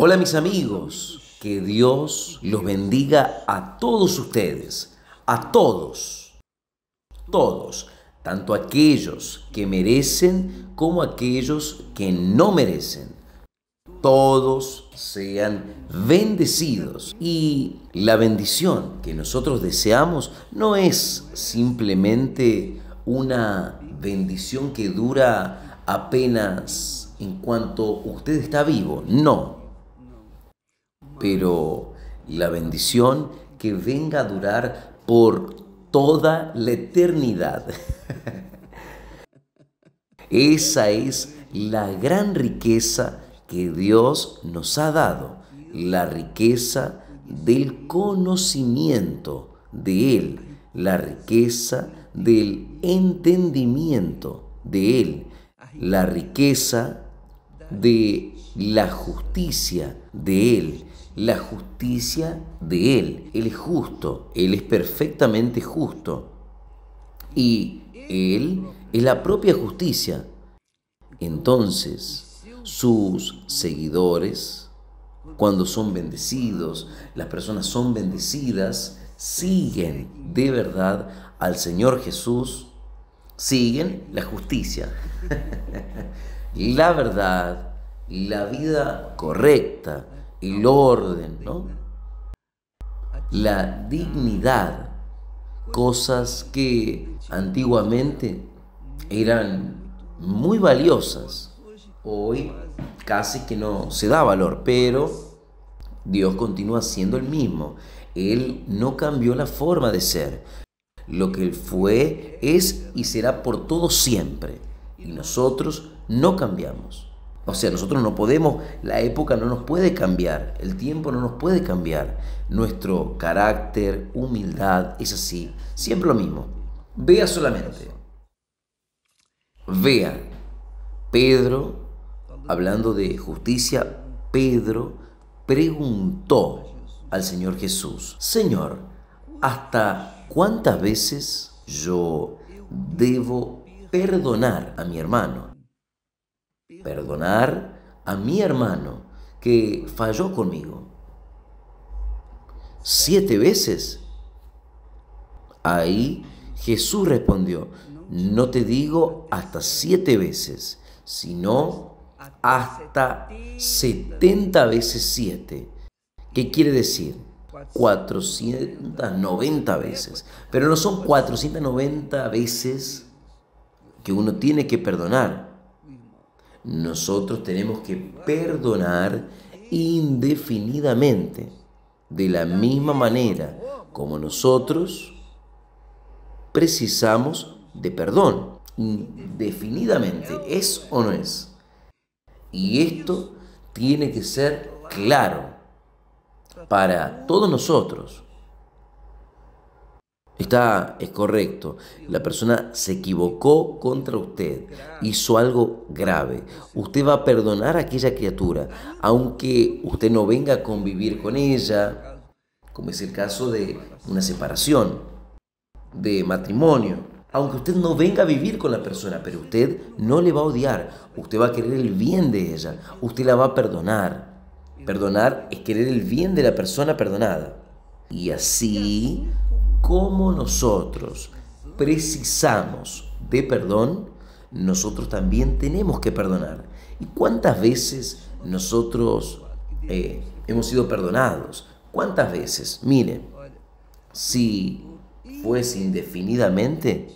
Hola mis amigos, que Dios los bendiga a todos ustedes, a todos, tanto aquellos que merecen como aquellos que no merecen. Todos sean bendecidos. Y la bendición que nosotros deseamos no es simplemente una bendición que dura apenas en cuanto usted está vivo, no. Pero la bendición que venga a durar por toda la eternidad. Esa es la gran riqueza que Dios nos ha dado, la riqueza del conocimiento de Él, la riqueza del entendimiento de Él, la riqueza de la justicia de Él, la justicia de Él. Él es justo, Él es perfectamente justo y Él es la propia justicia. Entonces, sus seguidores, cuando son bendecidos, las personas son bendecidas, siguen de verdad al Señor Jesús, siguen la justicia, la verdad, la vida correcta, el orden, ¿no? La dignidad, cosas que antiguamente eran muy valiosas. Hoy casi que no se da valor, pero Dios continúa siendo el mismo. Él no cambió la forma de ser. Lo que Él fue, es y será por todo siempre. Y nosotros no cambiamos. O sea, nosotros no podemos, la época no nos puede cambiar, el tiempo no nos puede cambiar. Nuestro carácter, humildad, es así, siempre lo mismo. Vea solamente. Vea, Pedro, hablando de justicia, Pedro preguntó al Señor Jesús: Señor, ¿hasta cuántas veces yo debo perdonar a mi hermano? Perdonar a mi hermano que falló conmigo. ¿7 veces? Ahí Jesús respondió: no te digo hasta 7 veces, sino hasta 70 veces 7. ¿Qué quiere decir? 490 veces. Pero no son 490 veces que uno tiene que perdonar. Nosotros tenemos que perdonar indefinidamente, de la misma manera como nosotros precisamos de perdón, indefinidamente, ¿es o no es? Y esto tiene que ser claro para todos nosotros. Es correcto, la persona se equivocó contra usted, hizo algo grave. Usted va a perdonar a aquella criatura, aunque usted no venga a convivir con ella, como es el caso de una separación, de matrimonio. Aunque usted no venga a vivir con la persona, pero usted no le va a odiar, usted va a querer el bien de ella, usted la va a perdonar. Perdonar es querer el bien de la persona perdonada. Y así como nosotros precisamos de perdón, nosotros también tenemos que perdonar. ¿Y cuántas veces nosotros hemos sido perdonados? ¿Cuántas veces? Miren, si fuese indefinidamente,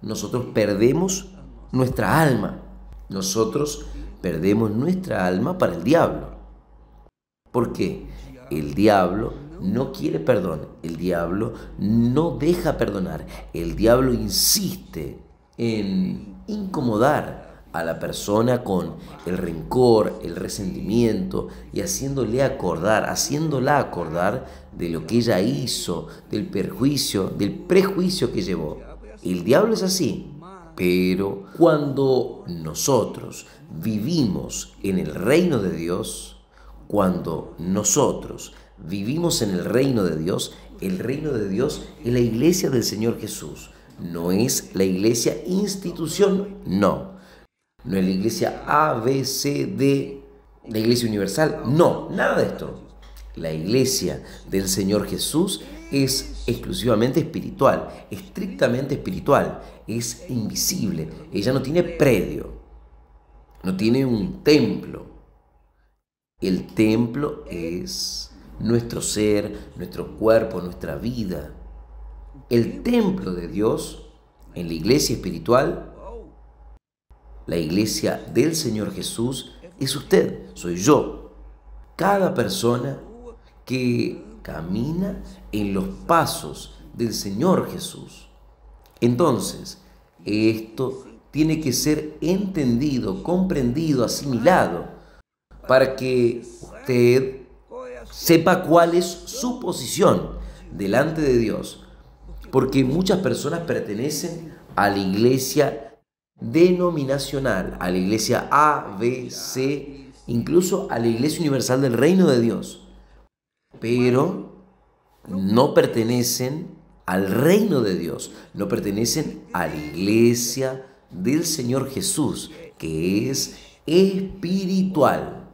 nosotros perdemos nuestra alma. Nosotros perdemos nuestra alma para el diablo. ¿Por qué? El diablo no quiere perdón, el diablo no deja perdonar, el diablo insiste en incomodar a la persona con el rencor, el resentimiento y haciéndola acordar de lo que ella hizo, del perjuicio, del prejuicio que llevó. El diablo es así, pero cuando nosotros vivimos en el reino de Dios, cuando nosotros vivimos en el reino de Dios es la iglesia del Señor Jesús. No es la iglesia institución, no. No es la iglesia A, B, C, D, la iglesia universal. No, nada de esto. La iglesia del Señor Jesús es exclusivamente espiritual, estrictamente espiritual, es invisible. Ella no tiene predio, no tiene un templo. El templo es nuestro ser, nuestro cuerpo, nuestra vida. El templo de Dios en la iglesia espiritual, la iglesia del Señor Jesús, es usted, soy yo. Cada persona que camina en los pasos del Señor Jesús. Entonces, esto tiene que ser entendido, comprendido, asimilado, para que usted sepa cuál es su posición delante de Dios. Porque muchas personas pertenecen a la iglesia denominacional, a la iglesia A, B, C, incluso a la iglesia universal del reino de Dios, pero no pertenecen al reino de Dios, no pertenecen a la iglesia del Señor Jesús, que es espiritual.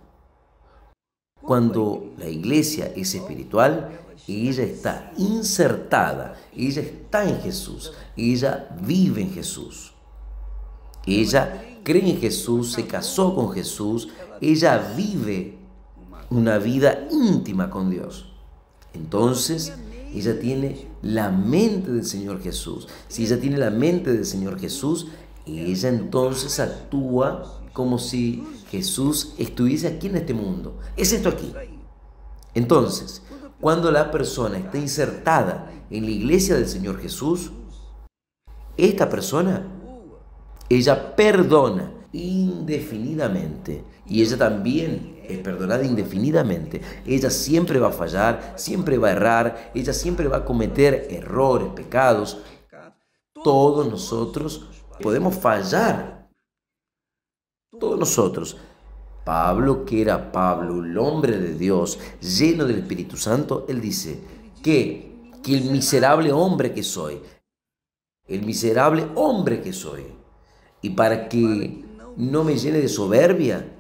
Cuando la iglesia es espiritual, ella está insertada, ella está en Jesús, ella vive en Jesús. Ella cree en Jesús, se casó con Jesús, ella vive una vida íntima con Dios. Entonces, ella tiene la mente del Señor Jesús. Si ella tiene la mente del Señor Jesús, ella entonces actúa como si Jesús estuviese aquí en este mundo. Es esto aquí. Entonces, cuando la persona está insertada en la iglesia del Señor Jesús, esta persona, ella perdona indefinidamente. Y ella también es perdonada indefinidamente. Ella siempre va a fallar, siempre va a errar, ella siempre va a cometer errores, pecados. Todos nosotros podemos fallar. Todos nosotros. Pablo, que era Pablo, el hombre de Dios, lleno del Espíritu Santo, él dice que el miserable hombre que soy, el miserable hombre que soy, y para que no me llene de soberbia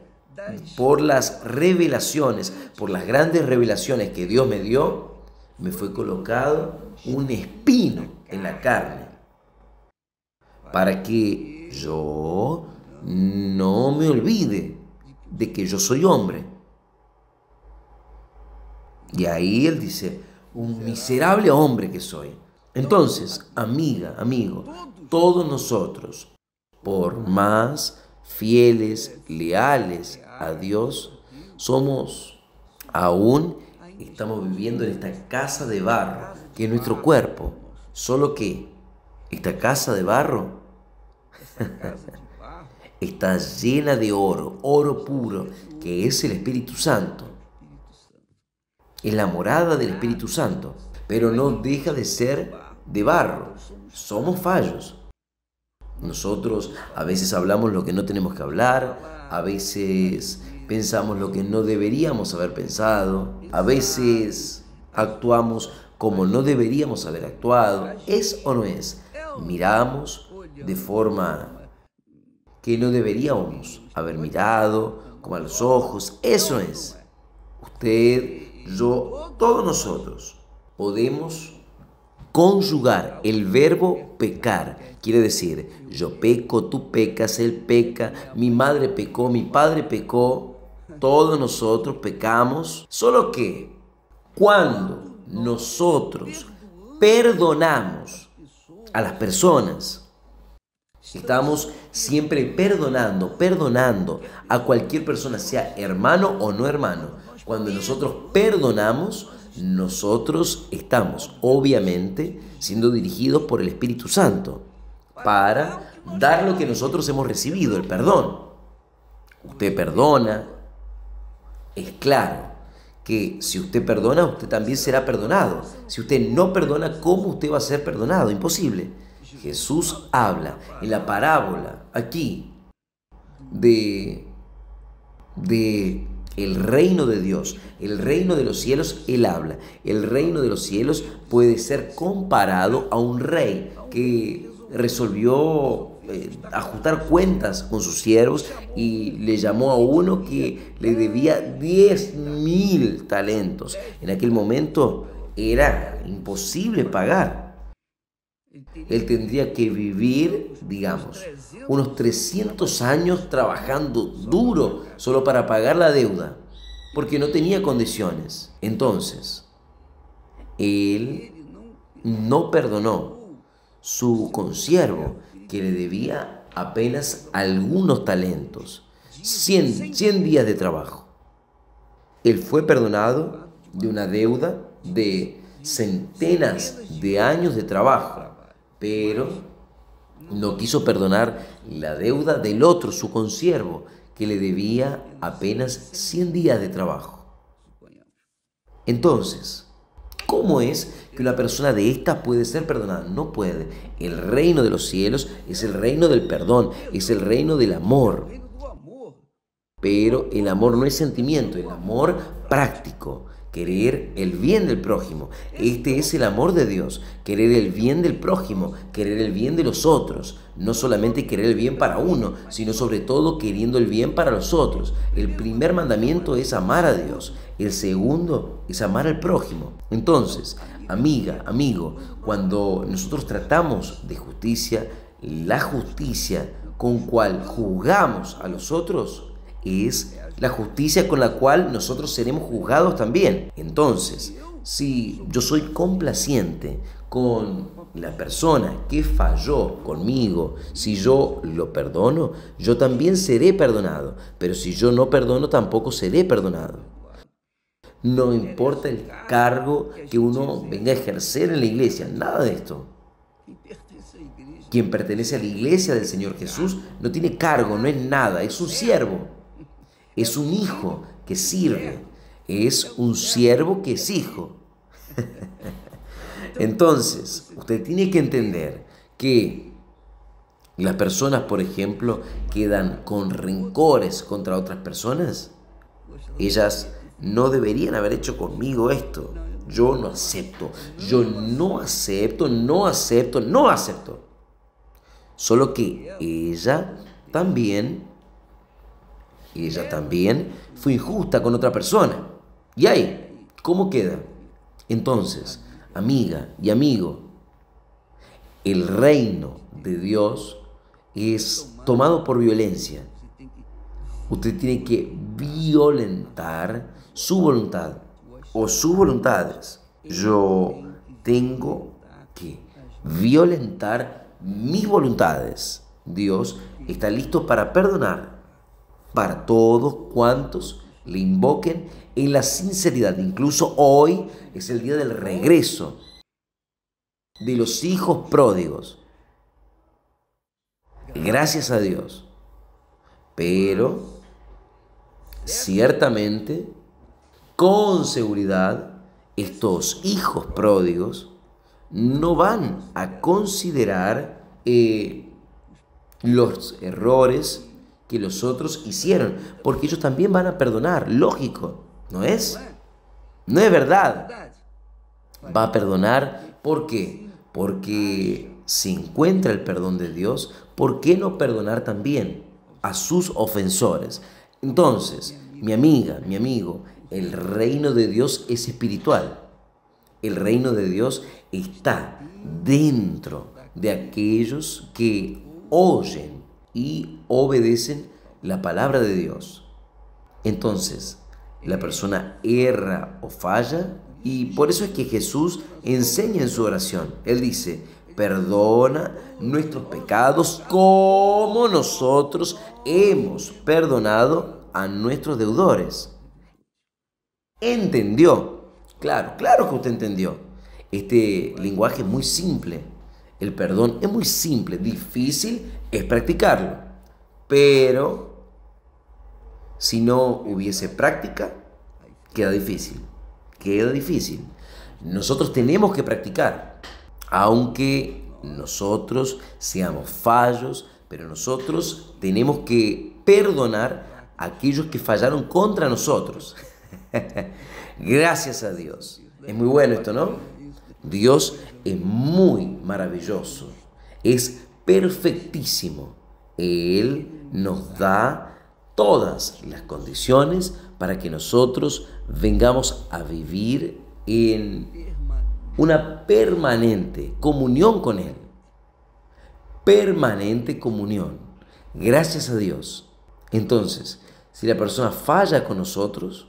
por las revelaciones, por las grandes revelaciones que Dios me dio, me fue colocado un espino en la carne, para que yo no me olvide de que yo soy hombre. Y ahí él dice, un miserable hombre que soy. Entonces, amiga, amigo, todos nosotros, por más fieles, leales a Dios, estamos viviendo en esta casa de barro, que es nuestro cuerpo. Solo que esta casa de barro está llena de oro, oro puro, que es el Espíritu Santo. Es la morada del Espíritu Santo, pero no deja de ser de barro. Somos fallos. Nosotros a veces hablamos lo que no tenemos que hablar, a veces pensamos lo que no deberíamos haber pensado, a veces actuamos como no deberíamos haber actuado. ¿Es o no es? Miramos de forma que no deberíamos haber mirado, como a los ojos. Eso es. Usted, yo, todos nosotros podemos conjugar el verbo pecar. Quiere decir, yo peco, tú pecas, él peca, mi madre pecó, mi padre pecó, todos nosotros pecamos. Solo que cuando nosotros perdonamos a las personas, estamos siempre perdonando a cualquier persona, sea hermano o no hermano. Cuando nosotros perdonamos, nosotros estamos obviamente siendo dirigidos por el Espíritu Santo para dar lo que nosotros hemos recibido, el perdón. Usted perdona, es claro que si usted perdona, usted también será perdonado. Si usted no perdona, ¿cómo usted va a ser perdonado? Imposible. Jesús habla en la parábola aquí de el reino de Dios, el reino de los cielos. Él habla. El reino de los cielos puede ser comparado a un rey que resolvió ajustar cuentas con sus siervos y le llamó a uno que le debía 10.000 talentos. En aquel momento era imposible pagar. Él tendría que vivir, digamos, unos 300 años trabajando duro solo para pagar la deuda, porque no tenía condiciones. Entonces, él no perdonó su consiervo, que le debía apenas algunos talentos, 100 días de trabajo. Él fue perdonado de una deuda de centenas de años de trabajo, pero no quiso perdonar la deuda del otro, su consiervo, que le debía apenas 100 días de trabajo. Entonces, ¿cómo es que una persona de estas puede ser perdonada? No puede. El reino de los cielos es el reino del perdón, es el reino del amor. Pero el amor no es sentimiento, el amor práctico, querer el bien del prójimo. Este es el amor de Dios, querer el bien del prójimo, querer el bien de los otros. No solamente querer el bien para uno, sino sobre todo queriendo el bien para los otros. El primer mandamiento es amar a Dios, el segundo es amar al prójimo. Entonces, amiga, amigo, cuando nosotros tratamos de justicia, la justicia con cual juzgamos a los otros es la justicia con la cual nosotros seremos juzgados también. Entonces, si yo soy complaciente con la persona que falló conmigo, si yo lo perdono, yo también seré perdonado. Pero si yo no perdono, tampoco seré perdonado. No importa el cargo que uno venga a ejercer en la iglesia, nada de esto. Quien pertenece a la iglesia del Señor Jesús no tiene cargo, no es nada, es un siervo. Es un hijo que sirve, es un siervo que es hijo. Entonces, usted tiene que entender que las personas, por ejemplo, quedan con rencores contra otras personas. Ellas no deberían haber hecho conmigo esto. Yo no acepto, yo no acepto, no acepto, no acepto. Solo que ella también fue injusta con otra persona. ¿Y ahí? ¿Cómo queda? Entonces, amiga y amigo, el reino de Dios es tomado por violencia. Usted tiene que violentar su voluntad o sus voluntades. Yo tengo que violentar mis voluntades. Dios está listo para perdonar para todos cuantos le invoquen en la sinceridad. Incluso hoy es el día del regreso de los hijos pródigos. Gracias a Dios. Pero ciertamente, con seguridad, estos hijos pródigos no van a considerar los errores que los otros hicieron, porque ellos también van a perdonar, lógico, ¿no es? No es verdad. Va a perdonar, ¿por qué? Porque si encuentra el perdón de Dios, ¿por qué no perdonar también a sus ofensores? Entonces, mi amiga, mi amigo, el reino de Dios es espiritual. El reino de Dios está dentro de aquellos que oyen y obedecen la palabra de Dios. Entonces, la persona erra o falla, y por eso es que Jesús enseña en su oración. Él dice: perdona nuestros pecados como nosotros hemos perdonado a nuestros deudores. ¿Entendió? Claro, claro que usted entendió. Este lenguaje es muy simple. El perdón es muy simple, difícil es practicarlo. Pero si no hubiese práctica, queda difícil. Queda difícil. Nosotros tenemos que practicar, aunque nosotros seamos fallos, pero nosotros tenemos que perdonar a aquellos que fallaron contra nosotros. Gracias a Dios. Es muy bueno esto, ¿no? Dios es muy maravilloso. Es perfectísimo. Él nos da todas las condiciones para que nosotros vengamos a vivir en una permanente comunión con Él. Permanente comunión. Gracias a Dios. Entonces, si la persona falla con nosotros,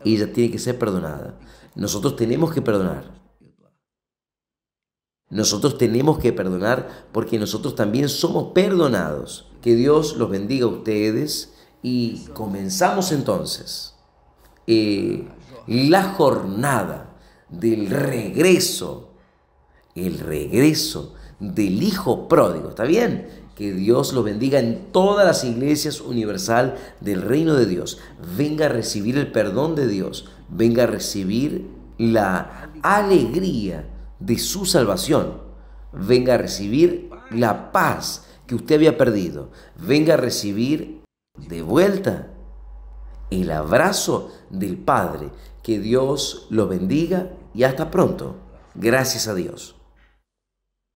ella tiene que ser perdonada. Nosotros tenemos que perdonar. Nosotros tenemos que perdonar porque nosotros también somos perdonados. Que Dios los bendiga a ustedes y comenzamos entonces la jornada del regreso, el regreso del Hijo Pródigo. ¿Está bien? Que Dios los bendiga en todas las iglesias universal del reino de Dios. Venga a recibir el perdón de Dios. Venga a recibir la alegría de su salvación. Venga a recibir la paz que usted había perdido. Venga a recibir de vuelta el abrazo del Padre. Que Dios lo bendiga y hasta pronto. Gracias a Dios.